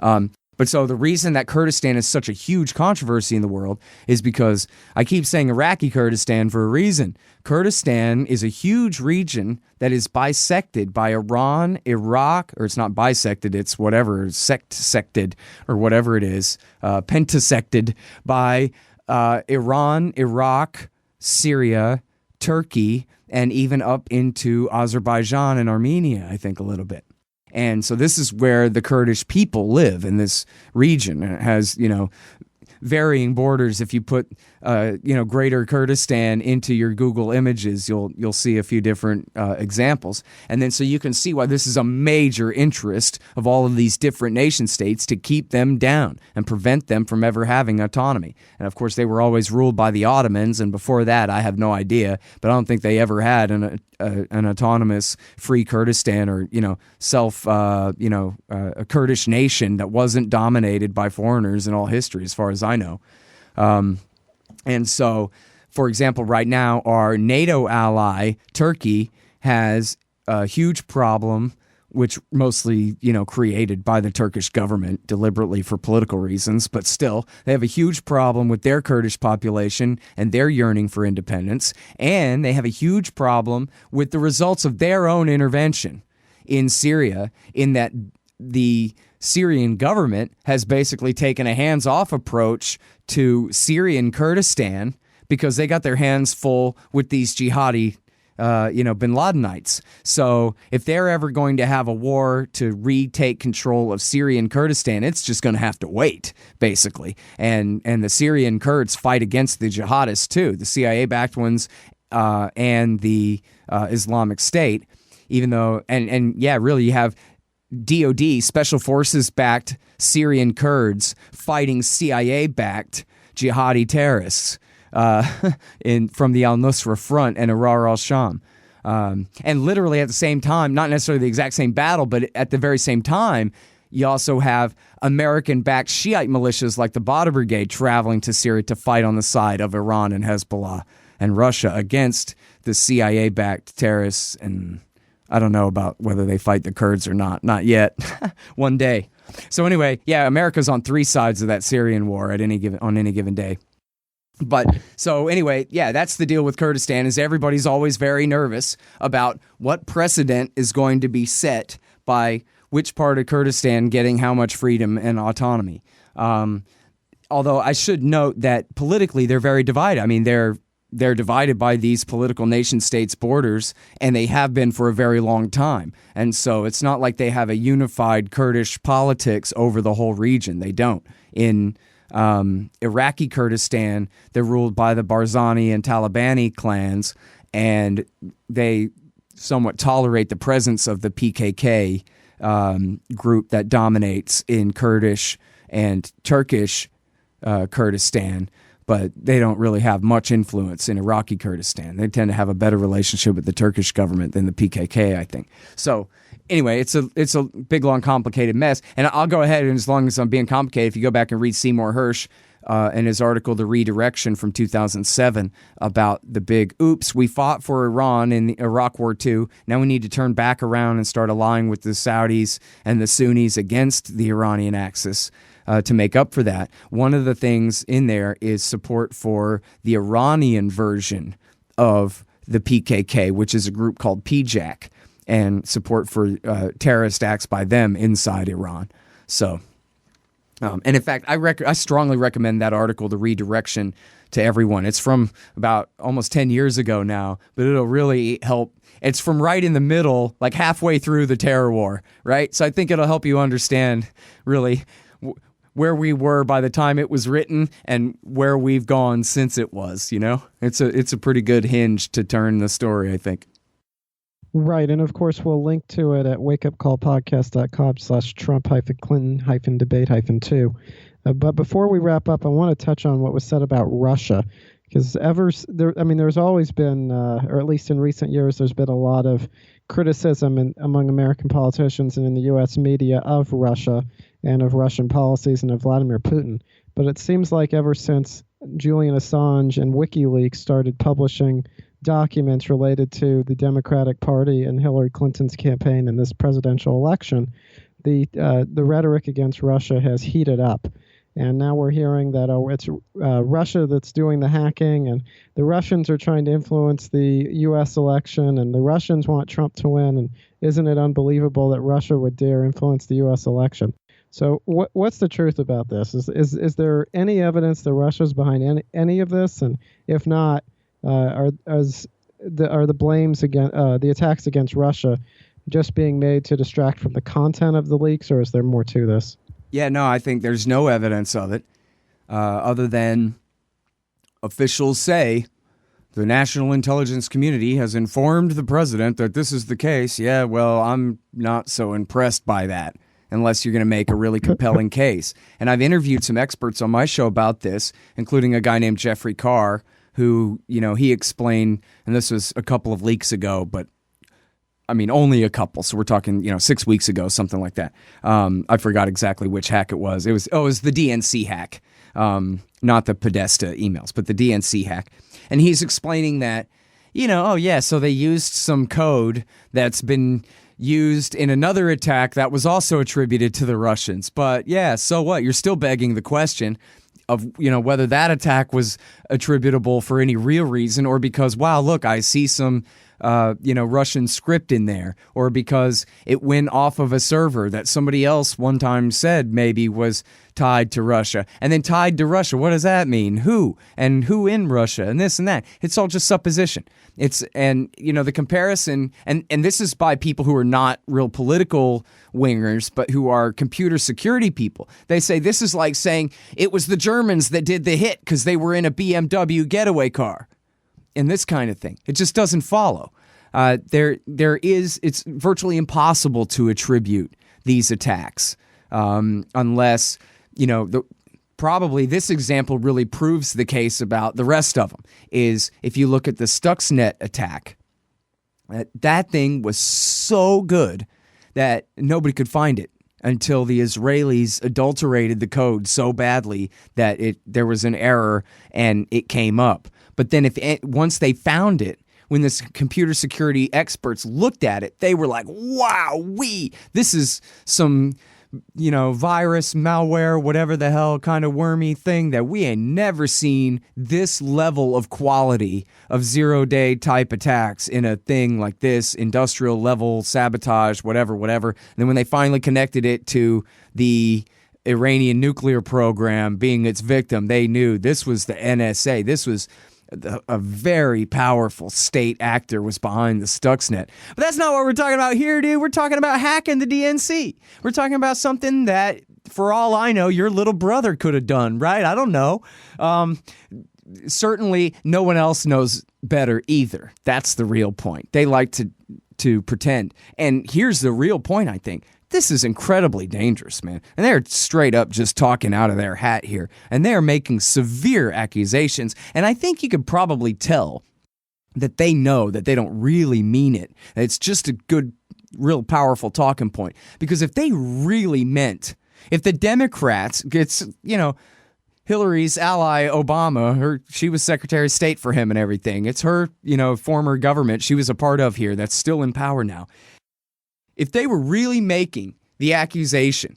[SPEAKER 2] But so the reason that Kurdistan is such a huge controversy in the world is because I keep saying Iraqi Kurdistan for a reason. Kurdistan is a huge region that is bisected by Iran, Iraq, or it's not bisected, it's whatever, sected, or whatever it is, pentasected by Iran, Iraq, Syria, Turkey, and even up into Azerbaijan and Armenia, I think a little bit. And so this is where the Kurdish people live in this region. And it has, varying borders. If you put, Greater Kurdistan into your Google images, you'll see a few different examples. And then so you can see why this is a major interest of all of these different nation states to keep them down and prevent them from ever having autonomy. And of course, they were always ruled by the Ottomans. And before that, I have no idea. But I don't think they ever had an autonomous free Kurdistan or, a Kurdish nation that wasn't dominated by foreigners in all history, as far as I know. And so, for example, right now, our NATO ally, Turkey, has a huge problem, which mostly, created by the Turkish government deliberately for political reasons. But still, they have a huge problem with their Kurdish population and their yearning for independence. And they have a huge problem with the results of their own intervention in Syria, in that the Syrian government has basically taken a hands-off approach to Syrian Kurdistan because they got their hands full with these jihadi bin Ladenites. So if they're ever going to have a war to retake control of Syrian Kurdistan, it's just going to have to wait, basically. And the Syrian Kurds fight against the jihadists too, the CIA-backed ones and the Islamic State. Even though, really, you have DOD, Special Forces-backed Syrian Kurds fighting CIA-backed jihadi terrorists. From the al-Nusra Front and Arar al-Sham. And literally at the same time, not necessarily the exact same battle, but at the very same time, you also have American-backed Shiite militias like the Badr Brigade traveling to Syria to fight on the side of Iran and Hezbollah and Russia against the CIA-backed terrorists. And I don't know about whether they fight the Kurds or not. Not yet. One day. So anyway, America's on three sides of that Syrian war on any given day. But so anyway, that's the deal with Kurdistan is everybody's always very nervous about what precedent is going to be set by which part of Kurdistan getting how much freedom and autonomy. Although I should note that politically they're very divided. I mean, they're divided by these political nation states borders, and they have been for a very long time. And so it's not like they have a unified Kurdish politics over the whole region. They don't. In Iraqi Kurdistan, they're ruled by the Barzani and Talibani clans, and they somewhat tolerate the presence of the PKK group that dominates in Kurdish and Turkish Kurdistan, but they don't really have much influence in Iraqi Kurdistan. They tend to have a better relationship with the Turkish government than the PKK, I think. So anyway, it's a big, long, complicated mess. And I'll go ahead, and as long as I'm being complicated, if you go back and read Seymour Hersh in his article, The Redirection from 2007, about the big, oops, we fought for Iran in the Iraq War II. Now we need to turn back around and start allying with the Saudis and the Sunnis against the Iranian axis. To make up for that, one of the things in there is support for the Iranian version of the PKK, which is a group called PJAK, and support for terrorist acts by them inside Iran. So, and in fact, I strongly recommend that article, The Redirection, to everyone. It's from about almost 10 years ago now, but it'll really help. It's from right in the middle, like halfway through the terror war, right? So I think it'll help you understand really where we were by the time it was written and where we've gone since it was, It's a pretty good hinge to turn the story, I think.
[SPEAKER 1] Right, and of course we'll link to it at wakeupcallpodcast.com/Trump-clean-debate-2. But before we wrap up, I want to touch on what was said about Russia, because there's always been, or at least in recent years, there's been a lot of criticism among American politicians and in the U.S. media of Russia and of Russian policies and of Vladimir Putin. But it seems like ever since Julian Assange and WikiLeaks started publishing documents related to the Democratic Party and Hillary Clinton's campaign in this presidential election, the rhetoric against Russia has heated up. And now we're hearing that it's Russia that's doing the hacking, and the Russians are trying to influence the U.S. election, and the Russians want Trump to win. And isn't it unbelievable that Russia would dare influence the U.S. election? So what's the truth about this? Is there any evidence that Russia's behind any of this? And if not, are the blames against the attacks against Russia just being made to distract from the content of the leaks, or is there more to this?
[SPEAKER 2] Yeah, no, I think there's no evidence of it other than officials say the national intelligence community has informed the president that this is the case. Yeah, well, I'm not so impressed by that unless you're going to make a really compelling case. And I've interviewed some experts on my show about this, including a guy named Jeffrey Carr, who, he explained, and this was a couple of leaks ago, but I mean, only a couple. So we're talking, 6 weeks ago, something like that. I forgot exactly which hack it was. It was the DNC hack, not the Podesta emails, but the DNC hack. And he's explaining that, so they used some code that's been used in another attack that was also attributed to the Russians. But yeah, so what? You're still begging the question of, whether that attack was attributable for any real reason or because, wow, look, I see some Russian script in there, or because it went off of a server that somebody else one time said maybe was tied to Russia, and then tied to Russia. What does that mean? Who in Russia, and this and that. It's all just supposition. The comparison, and this is by people who are not real political wingers, but who are computer security people. They say this is like saying it was the Germans that did the hit because they were in a BMW getaway car, and this kind of thing. It just doesn't follow. It's virtually impossible to attribute these attacks unless, probably this example really proves the case about the rest of them, is if you look at the Stuxnet attack, that thing was so good that nobody could find it until the Israelis adulterated the code so badly that there was an error and it came up. But then once they found it, when the computer security experts looked at it, they were like, wow, this is some virus, malware, whatever the hell kind of wormy thing that we ain't never seen this level of quality of 0-day type attacks in a thing like this, industrial level sabotage, whatever. And then when they finally connected it to the Iranian nuclear program being its victim, they knew this was the NSA. This was a very powerful state actor was behind the Stuxnet. But that's not what we're talking about here, dude. We're talking about hacking the DNC. We're talking about something that, for all I know, your little brother could have done, right? I don't know. Certainly, no one else knows better either. That's the real point. They like to pretend. And here's the real point, I think. This is incredibly dangerous, man. And they're straight up just talking out of their hat here. And they're making severe accusations. And I think you could probably tell that they know that they don't really mean it. It's just a good, real powerful talking point. Because if they really meant, if the Democrats gets, Hillary's ally, Obama, she was Secretary of State for him and everything. It's her, former government she was a part of here that's still in power now. If they were really making the accusation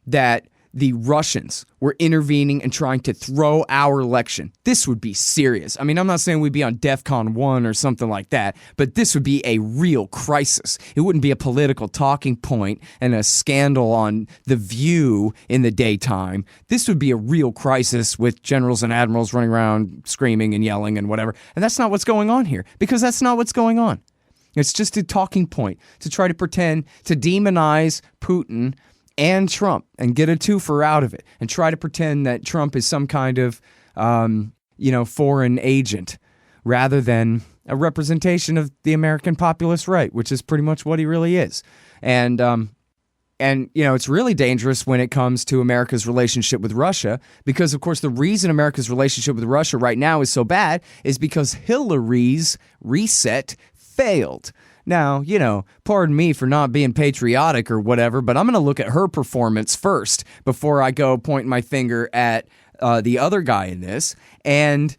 [SPEAKER 2] that the Russians were intervening and trying to throw our election, this would be serious. I mean, I'm not saying we'd be on DEFCON 1 or something like that, but this would be a real crisis. It wouldn't be a political talking point and a scandal on The View in the daytime. This would be a real crisis with generals and admirals running around screaming and yelling and whatever. And that's not what's going on here, because that's not what's going on. It's just a talking point to try to pretend to demonize Putin and Trump and get a twofer out of it, and try to pretend that Trump is some kind of, foreign agent rather than a representation of the American populist right, which is pretty much what he really is. And it's really dangerous when it comes to America's relationship with Russia, because, of course, the reason America's relationship with Russia right now is so bad is because Hillary's reset failed. Now, pardon me for not being patriotic or whatever, but I'm going to look at her performance first before I go pointing my finger at the other guy in this. And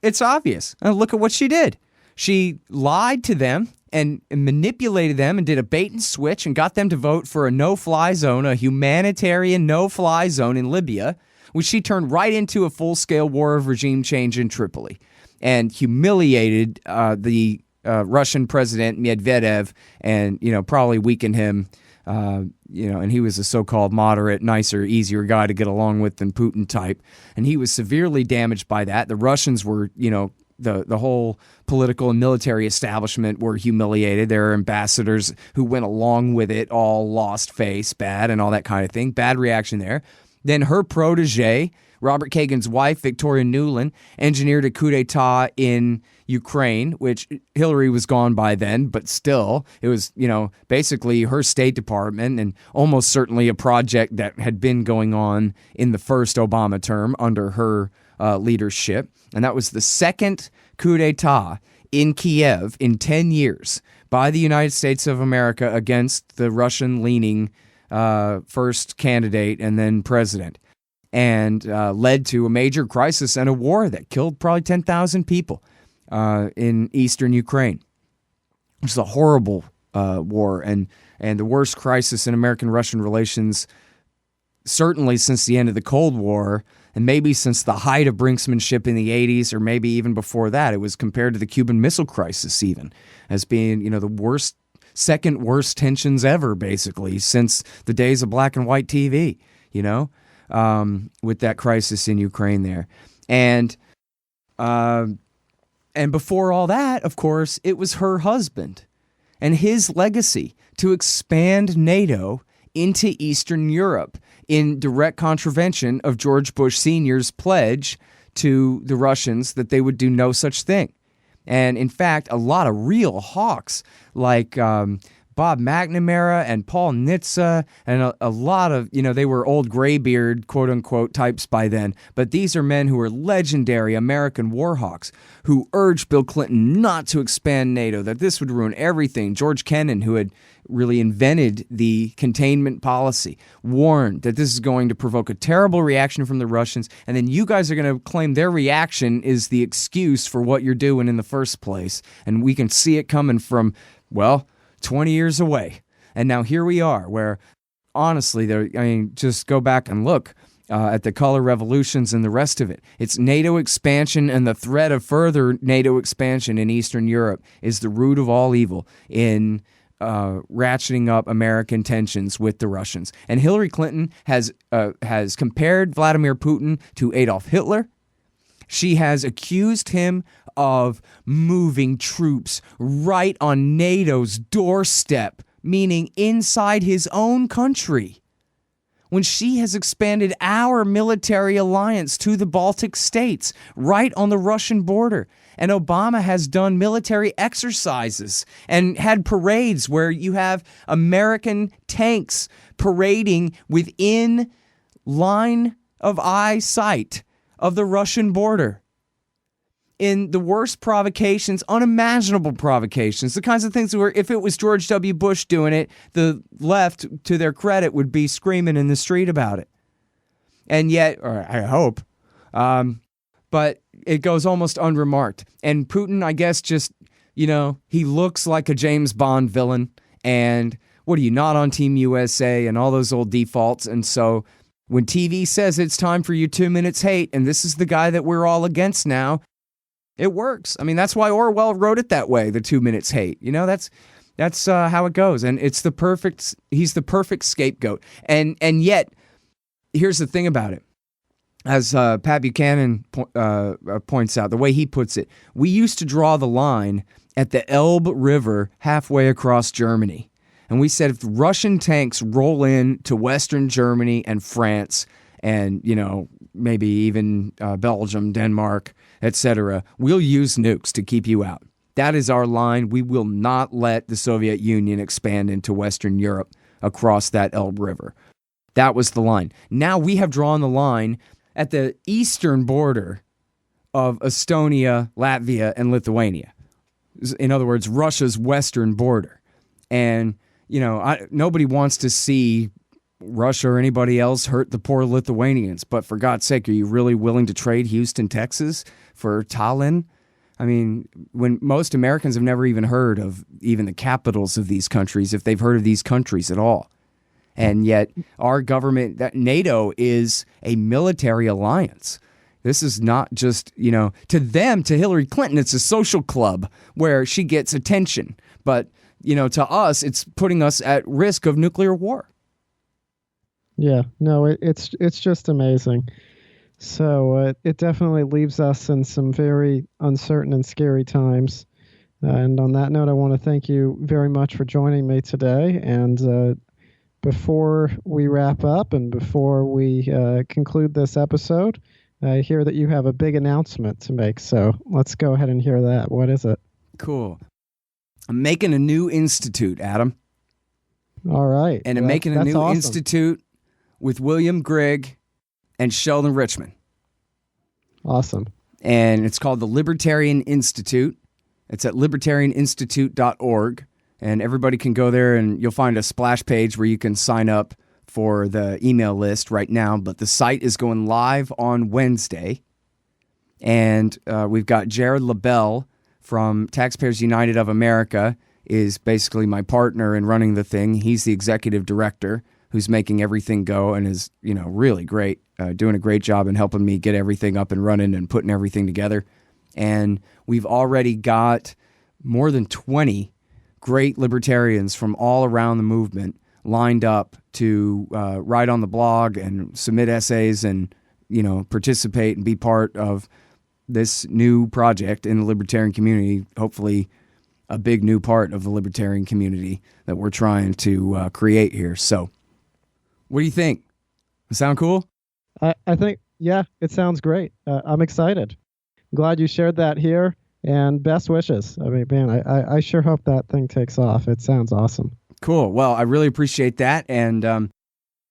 [SPEAKER 2] it's obvious. Look at what she did. She lied to them and manipulated them and did a bait and switch and got them to vote for a no-fly zone, a humanitarian no-fly zone in Libya, which she turned right into a full-scale war of regime change in Tripoli, and humiliated the Russian President Medvedev, and probably weakened him. And he was a so-called moderate, nicer, easier guy to get along with than Putin type, and he was severely damaged by that. The Russians were, the whole political and military establishment were humiliated. Their ambassadors who went along with it all lost face, bad, and all that kind of thing. Bad reaction there. Then her protege, Robert Kagan's wife, Victoria Nuland, engineered a coup d'etat in Ukraine, which Hillary was gone by then, but still, it was, basically her State Department, and almost certainly a project that had been going on in the first Obama term under her leadership. And that was the second coup d'etat in Kiev in 10 years by the United States of America against the Russian-leaning first candidate and then president, and led to a major crisis and a war that killed probably 10,000 people in eastern Ukraine. It was a horrible war and the worst crisis in American-Russian relations certainly since the end of the Cold War, and maybe since the height of brinksmanship in the 80s, or maybe even before that. It was compared to the Cuban Missile Crisis even as being, the worst, second worst tensions ever, basically, since the days of black and white TV, with that crisis in Ukraine there. And before all that, of course, it was her husband and his legacy to expand NATO into Eastern Europe in direct contravention of George Bush Sr.'s pledge to the Russians that they would do no such thing. And in fact, a lot of real hawks like Bob McNamara and Paul Nitze and a lot of, they were old graybeard, quote unquote, types by then. But these are men who are legendary American war hawks who urged Bill Clinton not to expand NATO, that this would ruin everything. George Kennan, who had really invented the containment policy, warned that this is going to provoke a terrible reaction from the Russians. And then you guys are going to claim their reaction is the excuse for what you're doing in the first place. And we can see it coming from, 20 years away. And now here we are, where honestly, just go back and look at the color revolutions and the rest of it. It's NATO expansion, and the threat of further NATO expansion in Eastern Europe is the root of all evil in ratcheting up American tensions with the Russians. And Hillary Clinton has compared Vladimir Putin to Adolf Hitler. She has accused him of moving troops right on NATO's doorstep, meaning inside his own country, when she has expanded our military alliance to the Baltic states, right on the Russian border. And Obama has done military exercises and had parades where you have American tanks parading within line of eyesight of the Russian border in the worst provocations, unimaginable provocations, the kinds of things where if it was George W. Bush doing it, the left, to their credit, would be screaming in the street about it. And yet, or I hope, but it goes almost unremarked. And Putin, I guess, just, he looks like a James Bond villain. And what are you, not on Team USA and all those old defaults? And so when TV says it's time for your 2 minutes hate, and this is the guy that we're all against now, it works. I mean, that's why Orwell wrote it that way, the 2 minutes hate. That's how it goes. And he's the perfect scapegoat. And yet, here's the thing about it. As Pat Buchanan points out, the way he puts it, we used to draw the line at the Elbe River halfway across Germany. And we said if Russian tanks roll in to Western Germany and France and, maybe even Belgium, Denmark, etc., we'll use nukes to keep you out. That is our line. We will not let the Soviet Union expand into Western Europe across that Elbe River. That was the line. Now we have drawn the line at the eastern border of Estonia, Latvia, and Lithuania. In other words, Russia's western border. And, nobody wants to see Russia or anybody else hurt the poor Lithuanians. But for God's sake, are you really willing to trade Houston, Texas for Tallinn? I mean, when most Americans have never even heard of even the capitals of these countries, if they've heard of these countries at all. And yet our government, that NATO is a military alliance. This is not just, to them, to Hillary Clinton, it's a social club where she gets attention. But, to us, it's putting us at risk of nuclear war.
[SPEAKER 1] Yeah, no, it's just amazing. So it definitely leaves us in some very uncertain and scary times. And on that note, I want to thank you very much for joining me today. And before we wrap up and before we conclude this episode, I hear that you have a big announcement to make. So let's go ahead and hear that. What is it?
[SPEAKER 2] Cool. I'm making a new institute, Adam.
[SPEAKER 1] All right.
[SPEAKER 2] And I'm making a new
[SPEAKER 1] awesome.
[SPEAKER 2] institute with William Grigg and Sheldon Richman.
[SPEAKER 1] Awesome.
[SPEAKER 2] And it's called the Libertarian Institute. It's at libertarianinstitute.org. And everybody can go there and you'll find a splash page where you can sign up for the email list right now. But the site is going live on Wednesday. And we've got Jared LaBelle from Taxpayers United of America is basically my partner in running the thing. He's the executive director who's making everything go and is, really great, doing a great job in helping me get everything up and running and putting everything together. And we've already got more than 20 great libertarians from all around the movement lined up to write on the blog and submit essays and, participate and be part of this new project in the libertarian community, hopefully a big new part of the libertarian community that we're trying to create here. So what do you think? Does it sound cool?
[SPEAKER 1] I think, yeah, it sounds great. I'm excited. I'm glad you shared that here, and best wishes. I mean, man, I sure hope that thing takes off. It sounds awesome.
[SPEAKER 2] Cool. Well, I really appreciate that. And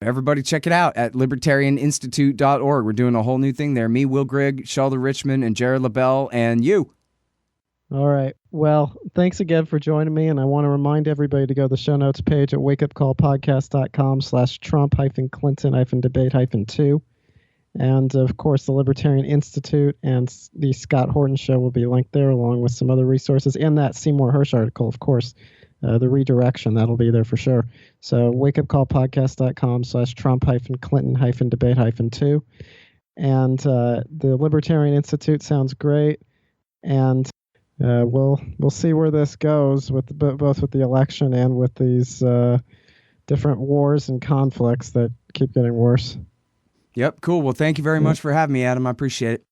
[SPEAKER 2] everybody check it out at libertarianinstitute.org. We're doing a whole new thing there. Me, Will Grigg, Sheldon Richmond, and Jared LaBelle, and you. All
[SPEAKER 1] right. Well, thanks again for joining me. And I want to remind everybody to go to the show notes page at wakeupcallpodcast.com/Trump-Clinton-Debate-2. And of course, the Libertarian Institute and the Scott Horton Show will be linked there, along with some other resources. And that Seymour Hersh article, of course, the redirection, that'll be there for sure. So wakeupcallpodcast.com/Trump-Clinton-Debate-2. And the Libertarian Institute sounds great. And we'll see where this goes with both with the election and with these different wars and conflicts that keep getting worse.
[SPEAKER 2] Yep, cool. Well, thank you very much for having me, Adam. I appreciate it.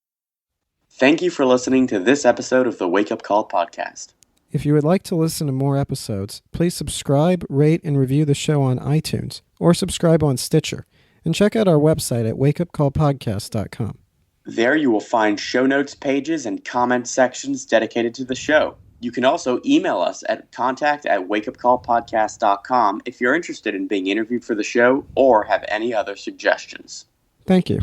[SPEAKER 3] Thank you for listening to this episode of the Wake Up Call podcast.
[SPEAKER 1] If you would like to listen to more episodes, please subscribe, rate, and review the show on iTunes, or subscribe on Stitcher, and check out our website at wakeupcallpodcast.com.
[SPEAKER 3] There you will find show notes pages and comment sections dedicated to the show. You can also email us at contact@wakeupcallpodcast.com if you're interested in being interviewed for the show or have any other suggestions.
[SPEAKER 1] Thank you.